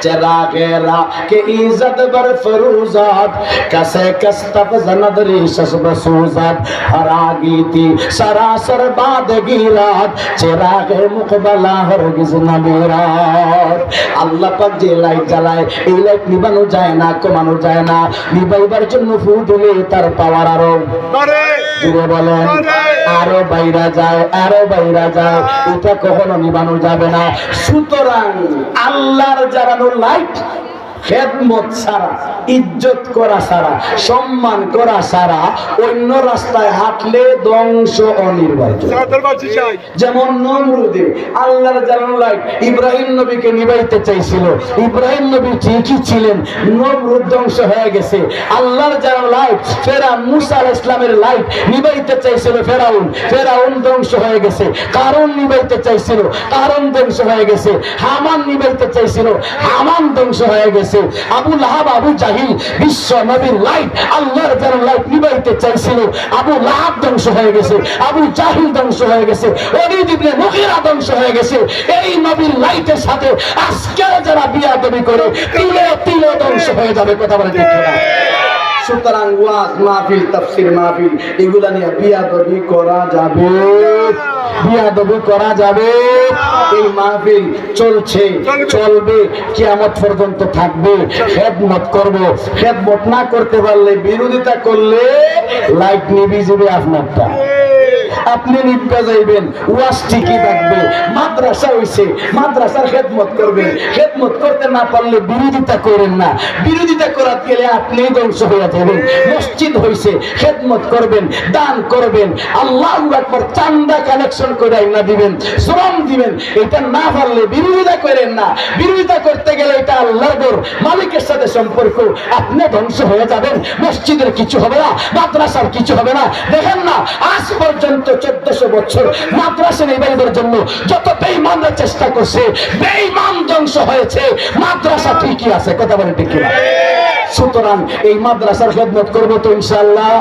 चरागेरा के इज्जत बर फरूजात कैसे कस्तब जनदरी शस्ब सूजात हरागी थी सरासर बादगी रात चरागे मुकबला हरगिज न मेरात আল্লাহ পাক যে লাইট জ্বালায় এই লাইট নিবানো যায় না, কমানো যায় না। নিবাইবার জন্য ফু দিলে তার পাওয়ার আরো বাড়ে, জুড়ে বলেন আরো বাইরা যায়, আরো বাইরা যায়। এটা কখনো নিবানো যাবে না। সুতরাং আল্লাহর জ্বালানো লাইট খেদমত ছাড়া, ইজ্জত করা ছাড়া, সম্মান করা ছাড়া অন্য রাস্তায় হাঁটলে ধ্বংস অনিবার্য। যেমন নমরুদে আল্লাহর জ্বালানো লাইট ইব্রাহিম নবীকে নিবাইতে চাইছিল, ইব্রাহিম নবী ঠিকই ছিলেন, নমরুদ ধ্বংস হয়ে গেছে। আল্লাহর জ্বালানো লাইট ফেরাউন, মুসা আলাইহিস সালামের লাইট নিবাইতে চাইছিল ফেরাউন, ফেরাউন ধ্বংস হয়ে গেছে। কারণ নিবাইতে চাইছিল, কারণ ধ্বংস হয়ে গেছে। হামান নিবাইতে চাইছিল, হামান ধ্বংস হয়ে গেছে। আবু লাহাব, আবু জাহিল বিশ্ব নবীর লাইট, আল্লাহর জ্বালানো লাইট নিবাইতে চাইছিল। আবু লাহাব ধ্বংস হয়ে গেছে, আবু জাহিল ধ্বংস হয়ে গেছে, ওলীদ ইবনে মুগীরা ধ্বংস হয়ে গেছে। এই নবীর লাইটের সাথে আজকে যারা বিয়াদবি করে তিলে তিলে ধ্বংস হয়ে যাবে। কথা বলে ঠিক না? সুতরাং ওয়াজ মাহফিল, তাফসীর মাহফিল এগুলা নিয়ে বিয়াদবি করা যাবে, বিয়াদবি করা যাবে। এই মাহফিল চলছে, চলবে, কিয়ামত পর্যন্ত থাকবে। খেদমত করব, খেদমত না করতে পারলে, বিরোধিতা করলে লাইট নিভে যাবে আপনারটা, আপনি নিভে যাইবেন। ওয়াজ ঠিকই থাকবে। মাদ্রাসা হইছে, মাদ্রাসার খেদমত করবেন, খেদমত করতে না পারলে বিরোধিতা করেন না, বিরোধিতা করার গেলে আপনিই ধ্বংস হয়ে যাবেন। মসজিদ হইছে, খেদমত করবেন, দান করবেন, আল্লাহু আকবার, চান্দা কালেকশন করে আইনা দিবেন, শ্রম দিবেন। এটা না পারলে বিরোধিতা করেন না, বিরোধিতা করতে গেলে এটা আল্লাহর ঘর, মালিকের সাথে সম্পর্ক, আপনি ধ্বংস হয়ে যাবেন। মসজিদের কিছু হবে না, মাদ্রাসার কিছু হবে না। দেখেন না, আজ পর্যন্ত 1400 বছর মাদ্রাসা নির্মাণের জন্য যত বেঈমানরা চেষ্টা করছে, বেঈমান ধ্বংস হয়েছে, মাদ্রাসা ঠিকই আছে। কথা বলে ঠিক কিনা? সুতরাং এই মাদ্রাসার খেদমত করবো তো ইনশাআল্লাহ।